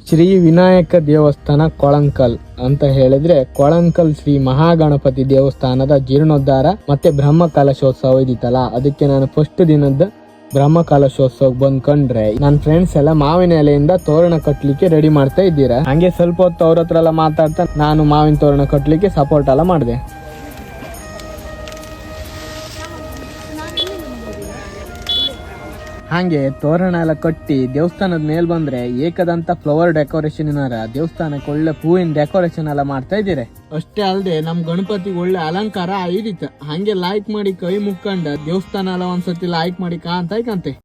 ಶ್ರೀ ವಿನಾಯಕ ದೇವಸ್ಥಾನ ಕೊಳಂಕಲ್ ಅಂತ ಹೇಳಿದ್ರೆ ಕೊಳಂಕಲ್ ಶ್ರೀ ಮಹಾಗಣಪತಿ ದೇವಸ್ಥಾನದ ಜೀರ್ಣೋದ್ಧಾರ ಮತ್ತೆ ಬ್ರಹ್ಮ ಕಲಶೋತ್ಸವ ಇದಿತ್ತಲ್ಲ, ಅದಕ್ಕೆ ನಾನು ಫಸ್ಟ್ ದಿನದ ಬ್ರಹ್ಮ ಕಲಶೋತ್ಸವಕ್ಕೆ ಬಂದ್ ಕಂಡ್ರೆ ನನ್ನ ಫ್ರೆಂಡ್ಸ್ ಎಲ್ಲ ಮಾವಿನ ಎಲೆಯಿಂದ ತೋರಣ ಕಟ್ಲಿಕ್ಕೆ ರೆಡಿ ಮಾಡ್ತಾ ಇದ್ದೀರಾ. ಹಂಗೆ ಸ್ವಲ್ಪ ಹೊತ್ತು ಅವ್ರ ಹತ್ರ ಎಲ್ಲ ಮಾತಾಡ್ತಾ ನಾನು ಮಾವಿನ ತೋರಣ ಕಟ್ಲಿಕ್ಕೆ ಸಪೋರ್ಟ್ ಎಲ್ಲ ಮಾಡಿದೆ. ಹಾಗೆ ತೋರಣ ಎಲ್ಲ ಕಟ್ಟಿ ದೇವಸ್ಥಾನದ ಮೇಲ್ ಬಂದ್ರೆ ಏಕದಂತ ಫ್ಲವರ್ ಡೆಕೋರೇಷನ್ ದೇವಸ್ಥಾನಕ್ಕೆ ಒಳ್ಳೆ ಹೂವಿನ ಡೆಕೋರೇಷನ್ ಎಲ್ಲ ಮಾಡ್ತಾ ಇದ್ದೀರಿ. ಅಷ್ಟೇ ಅಲ್ಲದೆ ನಮ್ ಗಣಪತಿಗೆ ಒಳ್ಳೆ ಅಲಂಕಾರ ಐದಿತ್ತು. ಹಂಗೆ ಲೈಕ್ ಮಾಡಿ ಕೈ ಮುಕ್ಕೊಂಡ ದೇವಸ್ಥಾನ ಎಲ್ಲ ಒಂದ್ಸತಿ ಲೈಕ್ ಮಾಡಿ ಕಾಂತೆ.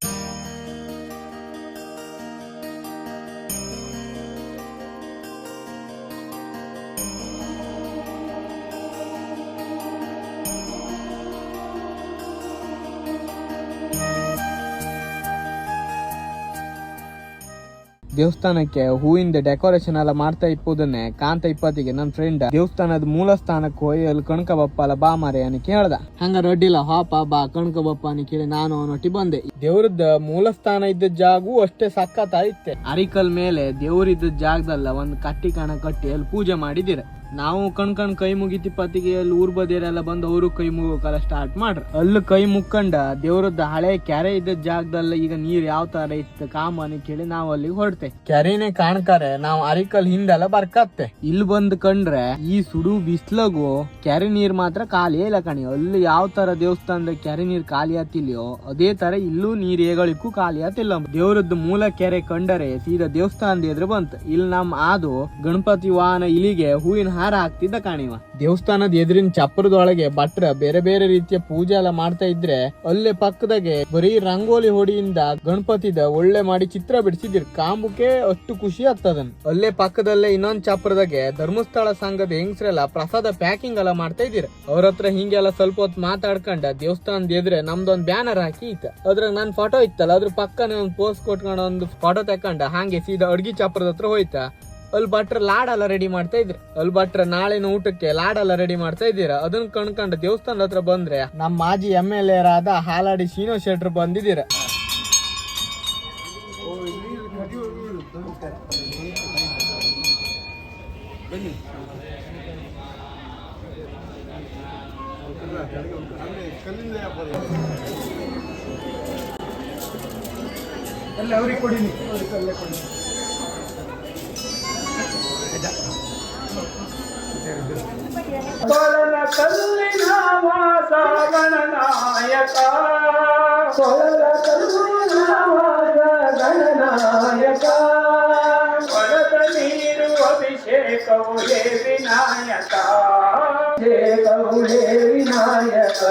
ದೇವಸ್ಥಾನಕ್ಕೆ ಹೂವಿಂದ ಡೆಕೋರೇಷನ್ ಎಲ್ಲ ಮಾಡ್ತಾ ಇಪ್ಪುದನ್ನೇ ಕಾಂತ ಇಪ್ಪತ್ತಿಗೆ ನನ್ನ ಫ್ರೆಂಡ್ ದೇವಸ್ಥಾನದ ಮೂಲ ಸ್ಥಾನಕ್ಕೆ ಹೋಗಿ ಅಲ್ಲಿ ಕಣ್ಕ ಬಪ್ಪ ಅಲ್ಲ ಬಾ ಮಾರೆ ಅನಿ ಕೇಳ್ದ. ಹಂಗ ರಡ್ಡಿಲ್ಲ ಹಾಪ ಬಾ ಕಣ್ಕ ಬಪ್ಪ ಅನಿ ಕೇಳಿ ನಾನು ಅವನೊಟ್ಟಿ ಬಂದೆ. ದೇವ್ರದ್ದು ಮೂಲ ಸ್ಥಾನ ಇದ್ದ ಜಾಗು ಅಷ್ಟೇ ಸಖತ್ ಐತೆ. ಅರಿಕಲ್ ಮೇಲೆ ದೇವ್ರಿದ್ದ ಜಾಗದಲ್ಲ ಒಂದು ಕಟ್ಟಿ ಕಟ್ಟಿ ಅಲ್ಲಿ ಪೂಜೆ ಮಾಡಿದಿರ. ನಾವು ಕಣ್ ಕೈ ಮುಗಿತಿಪ್ಪತ್ತಿಗೆ ಅಲ್ಲಿ ಊರ್ ಬದಿಯರೆಲ್ಲ ಬಂದು ಅವರು ಕೈ ಮುಗೋಕಲ್ಲ ಸ್ಟಾರ್ಟ್ ಮಾಡ್ರಿ. ಅಲ್ಲಿ ಕೈ ಮುಕ್ಕಂಡ ದೇವ್ರದ್ದು ಹಳೆ ಕೆರೆ ಇದ್ದ ಜಾಗದಲ್ಲ ಈಗ ನೀರ್ ಯಾವ ತರ ಇತ್ತು ಕಾಮನಿ ಕೇಳಿ ನಾವು ಅಲ್ಲಿಗೆ ಹೊರಡ್ತೆ. ಕೆರೆನೇ ಕಾಣ್ಕಾರೆ ನಾವು ಅರಿಕಲ್ ಹಿಂದೆಲ್ಲ ಬರ್ಕತ್ತೆ. ಇಲ್ಲಿ ಬಂದ್ ಕಂಡ್ರೆ ಈ ಸುಡು ಬಿಸ್ಲಗು ಕೆರೆ ನೀರ್ ಮಾತ್ರ ಖಾಲಿ ಇಲ್ಲ ಕಣಿ. ಅಲ್ಲಿ ಯಾವ ತರ ದೇವಸ್ಥಾನದ ಕೆರೆ ನೀರ್ ಖಾಲಿ ಆತಿಲ್ಯೋ ಅದೇ ತರ ಇಲ್ಲೂ ನೀರ್ ಏಗಳಿಕ್ಕೂ ಖಾಲಿ ಆತಿಲ್ಲ. ದೇವ್ರದ್ದು ಮೂಲ ಕೆರೆ ಕಂಡರೆ ಸೀದಾ ದೇವಸ್ಥಾನದ ಎದುರು ಬಂತು. ಇಲ್ಲಿ ನಮ್ ಆದು ಗಣಪತಿ ವಾಹನ ಇಲಿಗೆ ಹೂವಿನ ಹಾರ ಹಾಕ್ತಿದ್ದ ಕಾಣಿವ. ದೇವಸ್ಥಾನದ ಎದುರಿನ ಚಪ್ಪರದೊಳಗೆ ಭಟ್ರ ಬೇರೆ ಬೇರೆ ರೀತಿಯ ಪೂಜೆ ಎಲ್ಲ ಮಾಡ್ತಾ ಇದ್ರೆ ಅಲ್ಲೇ ಪಕ್ಕದಾಗೆ ಬರೀ ರಂಗೋಲಿ ಹೊಡಿಯಿಂದ ಗಣಪತಿದ ಒಳ್ಳೆ ಮಾಡಿ ಚಿತ್ರ ಬಿಡಿಸಿದಿರ್. ಕಾಂಬುಕೆ ಅಷ್ಟು ಖುಷಿ ಆಗ್ತದನ್. ಅಲ್ಲೇ ಪಕ್ಕದಲ್ಲೇ ಇನ್ನೊಂದ್ ಚಪ್ಪರದಾಗೆ ಧರ್ಮಸ್ಥಳ ಸಂಘದ ಹೆಂಗಸ್ರೆಲ್ಲ ಪ್ರಸಾದ ಪ್ಯಾಕಿಂಗ್ ಎಲ್ಲ ಮಾಡ್ತಾ ಇದ್ದೀರ. ಅವ್ರ ಹತ್ರ ಹಿಂಗೆಲ್ಲ ಸ್ವಲ್ಪ ಹೊತ್ತು ಮಾತಾಡ್ಕೊಂಡ ದೇವಸ್ಥಾನದ ಎದುರೆ ನಮ್ದೊಂದ್ ಬ್ಯಾನರ್ ಹಾಕಿ ಇತ್ತ. ಅದ್ರಾಗ ನನ್ ಫೋಟೋ ಇತ್ತಲ್ಲ ಅದ್ರ ಪಕ್ಕನೆ ಒಂದ್ ಪೋಸ್ಟ್ ಕೊಟ್ಕೊಂಡ ಒಂದು ಫೋಟೋ ತಕೊಂಡ ಹಾಗೆ ಸೀದಾ ಅಡ್ಗಿ ಚಪ್ಪರದ ಹತ್ರ ಹೋಯ್ತಾ. ಅಲ್ಲಿ ಭಟ್ರ ಲಾಡೆಲ್ಲ ರೆಡಿ ಮಾಡ್ತಾ ಇದ್ರಿ. ಅಲ್ಲಿ ಭಟ್ರ ನಾಳಿನ ಊಟಕ್ಕೆ ಲಾಡೆಲ್ಲ ರೆಡಿ ಮಾಡ್ತಾ ಇದ್ದೀರಾ. ಅದನ್ನ ಕಣ್ಕಂಡ ದೇವಸ್ಥಾನದ ಹತ್ರ ಬಂದ್ರೆ ನಮ್ಮ ಮಾಜಿ MLA ರಾದ ಹಾಲಾಡಿ ಶ್ರೀನಿವಾಸ್ ಶೆಟ್ರು ಬಂದಿದ್ದೀರ. ಅವ್ರಿಗೆ ಕೊಡಿ ಕೊಳಲ ಕಲ್ಲಿನ ವಾಸ ಗಣನಾಯಕ, ಕೊಳಲ ಕಲ್ಲಿನ ವಾಸ ಗಣನಾಯಕ, ಕೊಳದ ನೀರು ಅಭಿಷೇಕವು ಹೇ ವಿನಾಯಕ, ಅಭಿಷೇಕವು ಹೇ ವಿನಾಯಕ.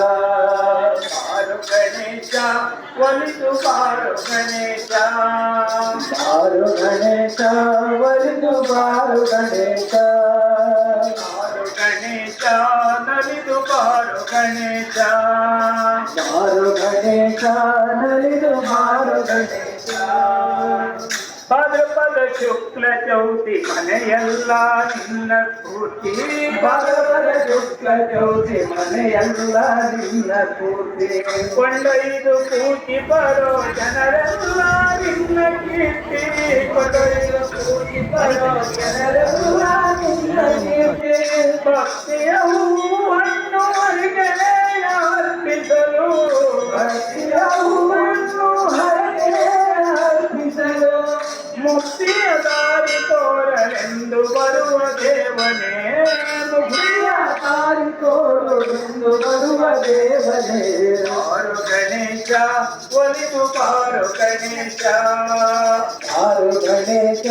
ಬಾರು ಗಣೇಶ ಒಲಿದು ಬಾರು ಗಣೇಶ, ಬಾರು ಗಣೇಶ ಒಲಿದು ಬಾರು ಗಣೇಶ, ಗಣೇಶ ನಲಿದು ಬಾರು ಗಣೇಶ, ಬಾರು ಗಣೇಶ ನಲಿದು ಬಾರು ಗಣೇಶ. ಭಾದ್ರಪದ ಶುಕ್ಲ ಚೌತಿ ಮನೆಯಲ್ಲ ನಿನ್ನ ಸ್ಫೂರ್ತಿ, ಭಾದ್ರಪದ ಶುಕ್ಲ ಚೌತಿ ಮನೆಯಲ್ಲ ನಿನ್ನ ಸ್ಫೂರ್ತಿ. ಕೊಂಡೊಯ್ದು ಕೂತಿ ಬರೋ ಜನರೆಲ್ಲ ನಿನ್ನ ಕೀರ್ತಿ, ಕೊಂಡೊಯ್ದು ಕೂತಿ ಬರೋ ಜನರೆಲ್ಲ ನಿನ್ನ ಕೀರ್ತಿ. ಭಕ್ತಿಯ ಹೂವನ್ನು ಹರಿಗೆ ಅರ್ಪಿಸಲು, ಭಕ್ತಿಯ ಹೂವನ್ನು ಹರಿಗೆ ಅರ್ಪಿಸಲು, ಮುಕ್ತಿಯ ದಾರಿ ತೋರಲೆಂದು ಬರುವ ದೇವನೇ, ಮುಕ್ತಿಯ ದಾರಿ ತೋರಲೆಂದು ಬರುವ ದೇವನೇ. ಬಾರು ಗಣೇಶ ಒಲಿದು ಬಾರು ಗಣೇಶ, ಬಾರು ಗಣೇಶ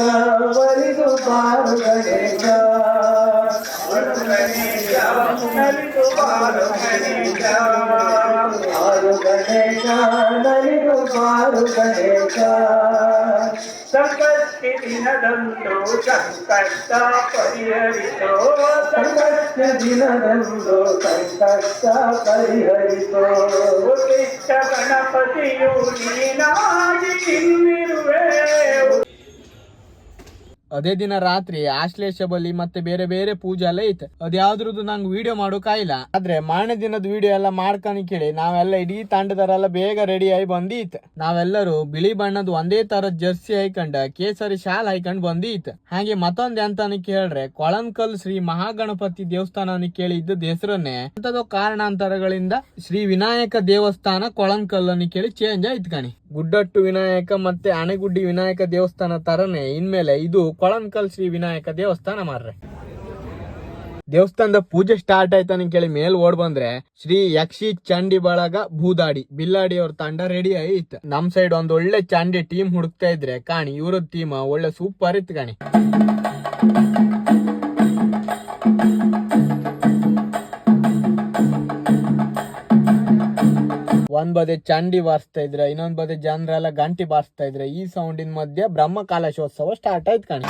ಒಲಿದು ಬಾರು ಗಣೇಶ, ಬಾರು ಗಣೇಶ ನಲಿದು ಬಾರು ಗಣೇಶ, ಬಾರು ಗಣೇಶ ನಲಿದು ಬಾರು ಗಣೇಶ. ಸಂಕಷ್ಟಿ ದಿನದಂದು ಸಂಕಷ್ಟ ಪರಿಹರಿಸೋ, ಸಂಕಷ್ಟ ದಿನದಂದು ಸಂಕಷ್ಟ ಪರಿಹರಿಸೋ. ಉತ್ತಿಷ್ಟ ಗಣಪತಿಯು ನೀನಾಗಿ ಇನ್ನಿರುವೆ, ಅದೇ ದಿನ ರಾತ್ರಿ ಆಶ್ಲೇಷ ಬಲಿ ಮತ್ತೆ ಬೇರೆ ಬೇರೆ ಪೂಜೆ ಎಲ್ಲ ಐತೆ. ಅದ್ಯಾವ್ದ್ರದ್ದು ನಂಗೆ ವಿಡಿಯೋ ಮಾಡೋಕಾಯಿಲ್ಲ. ಆದ್ರೆ ಮಾರನೇ ದಿನದ ವಿಡಿಯೋ ಎಲ್ಲ ಮಾಡ್ಕೊಂಡು ಕೇಳಿ ನಾವೆಲ್ಲ ಇಡೀ ತಂಡದರೆಲ್ಲ ಬೇಗ ರೆಡಿ ಆಗಿ ಬಂದೀತ್. ನಾವೆಲ್ಲರೂ ಬಿಳಿ ಬಣ್ಣದ ಒಂದೇ ತರದ ಜರ್ಸಿ ಹಾಕೊಂಡ ಕೇಸರಿ ಶಾಲ್ ಹಾಕೊಂಡ್ ಬಂದೀತ್. ಹಾಗೆ ಮತ್ತೊಂದ್ ಎಂತಾನ ಕೇಳ್ರೆ ಕೊಳನ್ಕಲ್ ಶ್ರೀ ಮಹಾಗಣಪತಿ ದೇವಸ್ಥಾನ ಕೇಳಿ ಇದ್ದದ ಹೆಸರನ್ನೇ ಅಂತದೋ ಕಾರಣಾಂತರಗಳಿಂದ ಶ್ರೀ ವಿನಾಯಕ ದೇವಸ್ಥಾನ ಕೊಳನ್ಕಲ್ ಅನ್ನು ಕೇಳಿ ಚೇಂಜ್ ಆಯ್ತು ಕಣಿ. ಗುಡ್ಡಟ್ಟು ವಿನಾಯಕ ಮತ್ತೆ ಆನೆಗುಡ್ಡಿ ವಿನಾಯಕ ದೇವಸ್ಥಾನ ತರನೇ ಇನ್ಮೇಲೆ ಇದು ಕೊಳನ್ಕಲ್ ಶ್ರೀ ವಿನಾಯಕ ದೇವಸ್ಥಾನ ಮಾರ್ರೆ. ದೇವಸ್ಥಾನದ ಪೂಜೆ ಸ್ಟಾರ್ಟ್ ಆಯ್ತಾನ ಕೇಳಿ ಮೇಲ್ ಓಡ್ ಬಂದ್ರೆ ಶ್ರೀ ಯಕ್ಷಿ ಚಂಡಿ ಬಳಗ ಭೂದಾಡಿ ಬಿಲ್ಲಾಡಿ ಅವ್ರ ತಂಡ ರೆಡಿ ಆಯ್ತು. ನಮ್ ಸೈಡ್ ಒಂದ್ ಒಳ್ಳೆ ಚಂಡಿ ಟೀಮ್ ಹುಡುಕ್ತಾ ಇದ್ರೆ ಕಾಣಿ ಇವ್ರ ಟೀಮ್ ಒಳ್ಳೆ ಸೂಪರ್ ಇತ್ತು ಕಾಣಿ. ಒಂದ್ ಬದಿ ಚಂಡಿ ಬಾರಿಸ್ತಾ ಇದ್ರೆ ಇನ್ನೊಂದ್ ಬದಿ ಜನರೆಲ್ಲ ಗಂಟಿ ಬಾರಿಸ್ತಾ ಇದ್ರೆ ಈ ಸೌಂಡಿನ ಮಧ್ಯೆ ಬ್ರಹ್ಮ ಕಲಶೋತ್ಸವ ಸ್ಟಾರ್ಟ್ ಆಯ್ತು ಕಣಿ.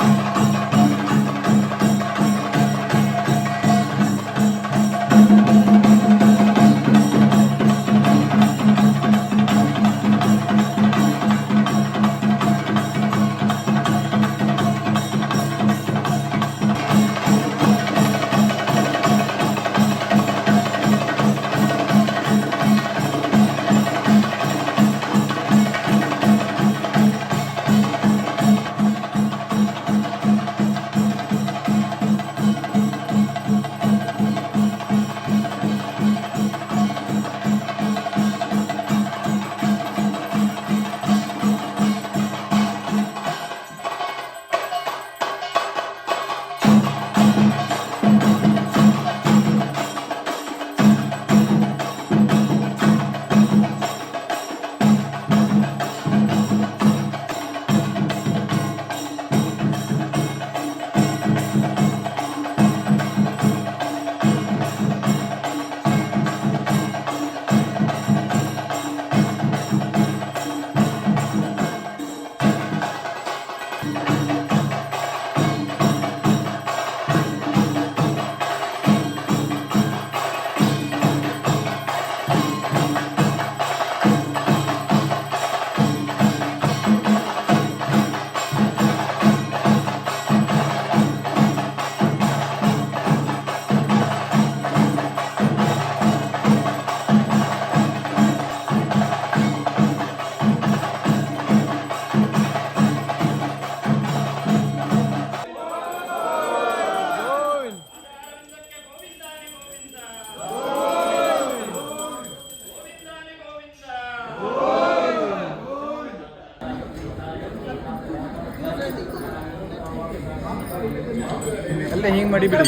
ಎಲ್ಲ ಹಿಂಗೆ ಮಾಡಿ ಬಿಡಿ.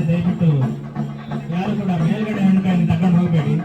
ದಯವಿಟ್ಟು ಯಾರು ಕೂಡ ಮೇಲ್ಗಡೆ ಹಣ್ಣುಗಳನ್ನು ತಗೊಂಡು ಹೋಗಬೇಡಿ.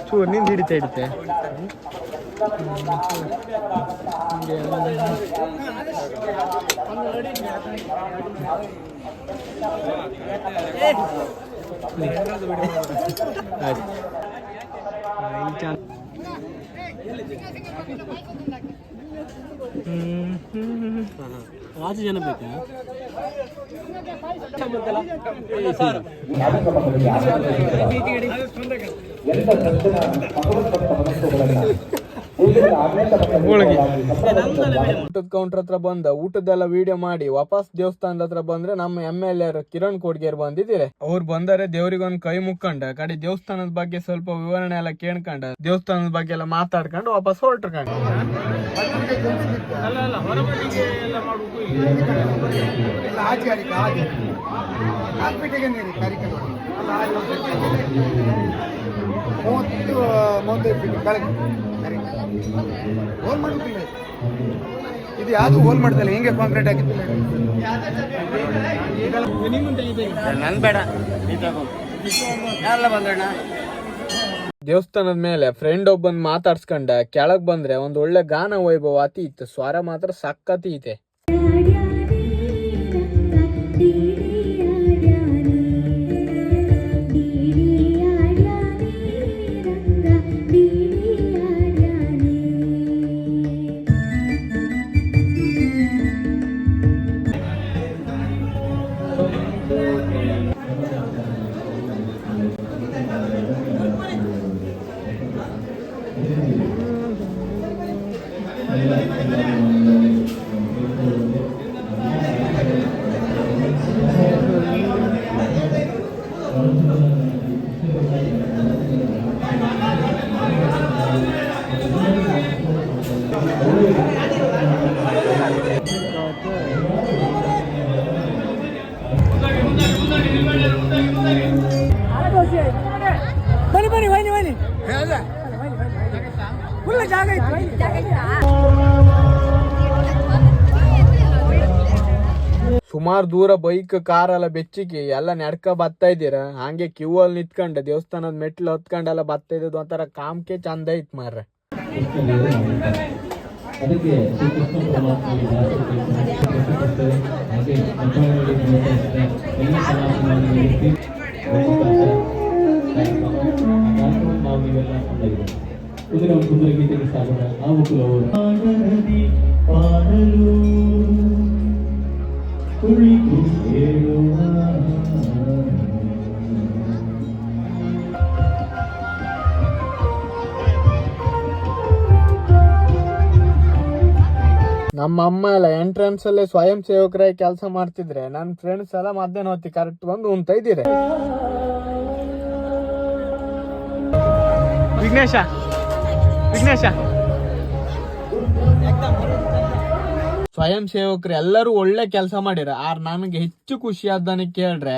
ಚೂರು ನಿಂದು ಹಿಡಿತಾ ಇಡುತ್ತೆ. ಆಚೆ ಜನ ಬೇಕಾ? ಊಟದ ಕೌಂಟರ್ ಹತ್ರ ಬಂದ ಊಟದೆಲ್ಲ ವಿಡಿಯೋ ಮಾಡಿ ವಾಪಸ್ ದೇವಸ್ಥಾನದ ಹತ್ರ ಬಂದ್ರೆ ನಮ್ಮ MLA ಕಿರಣ್ ಕೋಡ್ಗೇರ್ ಬಂದಿದ್ದೀರಿ. ಅವ್ರು ಬಂದರೆ ದೇವ್ರಿಗೊಂದ್ ಕೈ ಮುಕ್ಕೊಂಡ ಕಡೆ ದೇವಸ್ಥಾನದ ಬಗ್ಗೆ ಸ್ವಲ್ಪ ವಿವರಣೆ ಎಲ್ಲ ಕೇಳ್ಕೊಂಡ ದೇವಸ್ಥಾನದ ಬಗ್ಗೆ ಎಲ್ಲ ಮಾತಾಡ್ಕೊಂಡು ವಾಪಸ್ ಹೊರಟ್ಕೊಂಡು ಇದು ಯಾವುದು ಹೋಲ್ ಮಾಡ್ತಲ್ಲ ಹೆಂಗೆ ಕಾಂಕ್ರೀಟ್ ಆಗಿತ್ತು ನನ್ ಬೇಡ ಯಾರೆಲ್ಲ ಬಂದಣ್ಣ. ದೇವಸ್ಥಾನದ ಮೇಲೆ ಫ್ರೆಂಡ್ ಒಬ್ಬನ್ ಮಾತಾಡ್ಸ್ಕೊಂಡ ಕೆಳಗ್ ಬಂದ್ರೆ ಒಂದ್ ಒಳ್ಳೆ ಗಾನ ವೈಭವ ಅತಿ ಇತ್ತು. ಸ್ವರ ಮಾತ್ರ ಸಕ್ಕತಿ ಐತೆ. ಸುಮಾರು ದೂರ ಬೈಕ್ ಕಾರ್ ಎಲ್ಲ ಬೆಚ್ಚಿಗೆ ಎಲ್ಲ ನಡ್ಕ ಬರ್ತಾ ಇದ್ದೀರ. ಹಂಗೆ ಕ್ಯೂ ಅಲ್ಲಿ ನಿಂತ್ಕೊಂಡ ದೇವಸ್ಥಾನದ ಮೆಟ್ಲು ಹೊತ್ಕೊಂಡೆಲ್ಲ ಬರ್ತಾ ಇದ್ದು ಒಂಥರ ಕಾಮ್ಕೆ ಚಂದ ಐತ್ ಮಾರ್ರೆ. ಅದಕ್ಕೆ ಶ್ರೀಕೃಷ್ಣ ಪರಮಾತ್ಮನಿಗೆ ಹಾಗೆ ನಾವು ನೀವೆಲ್ಲ ಕೊಂಡಾಗಿದೆ. ಕುದುರೆ ಒಂದು ಕುದುರೆ ಗೀತೆಗೆ ಸಾಗೋಣ. ಆ ಮುಕುಲವರು ಪಾಡಲು ಕುಳಿತು ಹೇಳುವ ನಮ್ಮ ಅಮ್ಮ ಎಲ್ಲ ಎಂಟ್ರೆನ್ಸ್ ಅಲ್ಲೇ ಸ್ವಯಂ ಸೇವಕರಾಗಿ ಕೆಲಸ ಮಾಡ್ತಿದ್ರೆ ನನ್ನ ಫ್ರೆಂಡ್ಸ್ ಎಲ್ಲ ಮಧ್ಯಾಹ್ನ ಹೊತ್ತಿ ಕರೆಕ್ಟ್ ಬಂದು ಉಣ್ತಾ ಇದ್ದೀರಿ. ವಿಘ್ನೇಶ ಸ್ವಯಂ ಸೇವಕರು ಎಲ್ಲರೂ ಒಳ್ಳೆ ಕೆಲಸ ಮಾಡಿರ. ನನಗೆ ಹೆಚ್ಚು ಖುಷಿ ಆದನಿಗೆ ಕೇಳ್ರೆ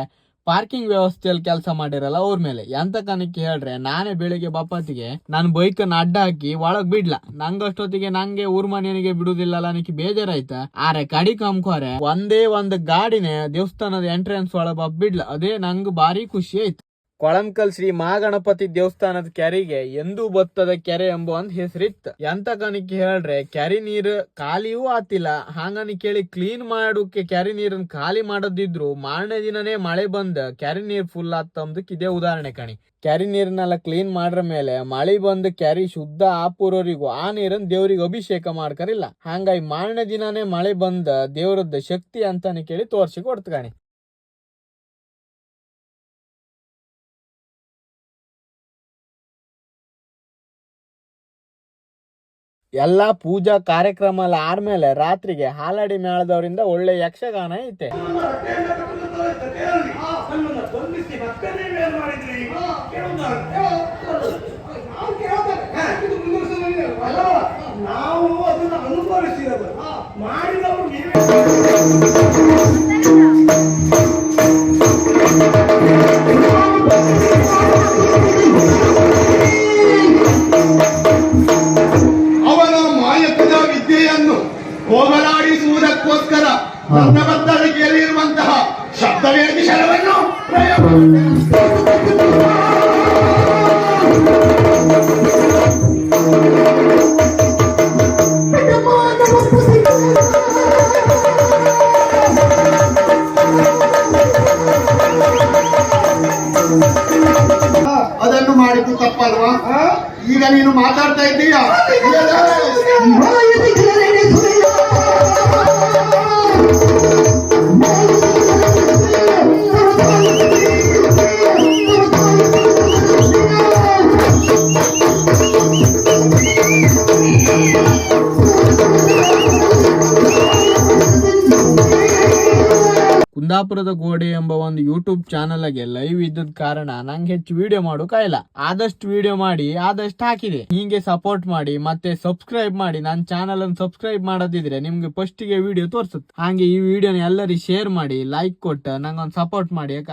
ಪಾರ್ಕಿಂಗ್ ವ್ಯವಸ್ಥೆಯಲ್ಲಿ ಕೆಲಸ ಮಾಡಿರಲ್ಲ ಅವ್ರ ಮೇಲೆ ಎಂತ ಕನಕ್ಕೆ ಹೇಳ್ರೆ, ನಾನೇ ಬೆಳಿಗ್ಗೆ ಬಪ್ಪತ್ತಿಗೆ ನಾನು ಬೈಕನ್ನ ಅಡ್ಡ ಹಾಕಿ ಒಳಗ್ ಬಿಡ್ಲ. ನಂಗಷ್ಟೊತ್ತಿಗೆ ನಂಗೆ ಊರ್ ಮನೆಯನಿಗೆ ಬಿಡುದಿಲ್ಲಲ್ಲ ನನಗೆ ಬೇಜಾರಾಯ್ತ. ಆರೆ ಕಡಿ ಕಮ್ಕೋರೆ ಒಂದೇ ಒಂದು ಗಾಡಿನೇ ದೇವಸ್ಥಾನದ ಎಂಟ್ರೆನ್ಸ್ ಒಳಗೆ ಬಿಡ್ಲ. ಅದೇ ನಂಗೆ ಭಾರಿ ಖುಷಿ ಆಯ್ತು. ಕೊಳಂಕಲ್ ಶ್ರೀ ಮಹಾಗಣಪತಿ ದೇವಸ್ಥಾನದ ಕೆರೆಗೆ ಎಂದೂ ಬತ್ತದ ಕೆರೆ ಎಂಬ ಒಂದ್ ಹೆಸರಿತ್ತು. ಎಂತ ಕನಿಕೆ ಹೇಳ್ರೆ ಕೆರೆ ನೀರು ಖಾಲಿಯೂ ಆತಿಲ್ಲ. ಹಂಗನಿ ಕೇಳಿ ಕ್ಲೀನ್ ಮಾಡೋಕೆ ಕೆರೆ ನೀರನ್ನ ಖಾಲಿ ಮಾಡೋದಿದ್ರು ಮಾರನೇ ದಿನನೇ ಮಳೆ ಬಂದ ಕೆರೆ ನೀರ್ ಫುಲ್ ಆತಂದಕ್ ಇದೇ ಉದಾಹರಣೆ ಕಣಿ. ಕೆರೆ ನೀರನ್ನೆಲ್ಲ ಕ್ಲೀನ್ ಮಾಡ್ರ ಮೇಲೆ ಮಳೆ ಬಂದ್ ಕೆರೆ ಶುದ್ಧ ಆಪುರೋರಿಗೂ ಆ ನೀರನ್ನ ದೇವ್ರಿಗೆ ಅಭಿಷೇಕ ಮಾಡ್ಕರಿಲ್ಲ. ಹಂಗಾಗಿ ಮಾರನೇ ದಿನಾನೇ ಮಳೆ ಬಂದ ದೇವ್ರದ್ದು ಶಕ್ತಿ ಅಂತಾನೆ ಕೇಳಿ ತೋರ್ಸಿ ಕೊಡ್ತ ಕಣಿ. ಎಲ್ಲಾ ಪೂಜಾ ಕಾರ್ಯಕ್ರಮ ಎಲ್ಲ ಆದ್ಮೇಲೆ ರಾತ್ರಿಗೆ ಹಾಲಾಡಿ ಮೇಳದವರಿಂದ ಒಳ್ಳೆ ಯಕ್ಷಗಾನ ಐತೆ. ನಾವು ಅದನ್ನು ಅನುಭವಿಸಿರೋದು ಮಾಡಿದವರು ಅವನ ಮಾಯಕದ ವಿದ್ಯೆಯನ್ನು ಹೋಗಲಾಡಿಸುವುದಕ್ಕೋಸ್ಕರ ನನ್ನ ಬದ್ದಲಿಕೆಯಲ್ಲಿರುವಂತಹ ಶಬ್ದವೇದಿ ಶರವನ್ನು ಪ್ರಯೋಗ ಅದನ್ನು ಮಾಡಿದ್ದು ತಪ್ಪಲ್ವಾ? ಈಗ ನೀನು ಮಾತಾಡ್ತಾ ಇದ್ದೀಯಾ? ಕುಂದಾಪುರದ ಗೋಡೆ ಎಂಬ ಒಂದು ಯೂಟ್ಯೂಬ್ ಚಾನಲ್ ಗೆ ಲೈವ್ ಇದ್ದದ ಕಾರಣ ನಂಗೆ ಹೆಚ್ಚು ವಿಡಿಯೋ ಮಾಡೋಕಾಯಿಲ್ಲ. ಆದಷ್ಟು ವಿಡಿಯೋ ಮಾಡಿ ಆದಷ್ಟು ಹಾಕಿದೆ. ಹೀಗೆ ಸಪೋರ್ಟ್ ಮಾಡಿ ಮತ್ತೆ ಸಬ್ಸ್ಕ್ರೈಬ್ ಮಾಡಿ. ನನ್ನ ಚಾನಲ್ ಅನ್ನು ಸಬ್ಸ್ಕ್ರೈಬ್ ಮಾಡೋದಿದ್ರೆ ನಿಮ್ಗೆ ಫಸ್ಟ್ ಗೆ ವಿಡಿಯೋ ತೋರಿಸುತ್ತೆ. ಹಾಗೆ ಈ ವಿಡಿಯೋನ ಎಲ್ಲರಿಗೂ ಶೇರ್ ಮಾಡಿ, ಲೈಕ್ ಕೊಟ್ಟು ನಂಗೊಂದು ಸಪೋರ್ಟ್ ಮಾಡಿ ಅಕ್ಕ.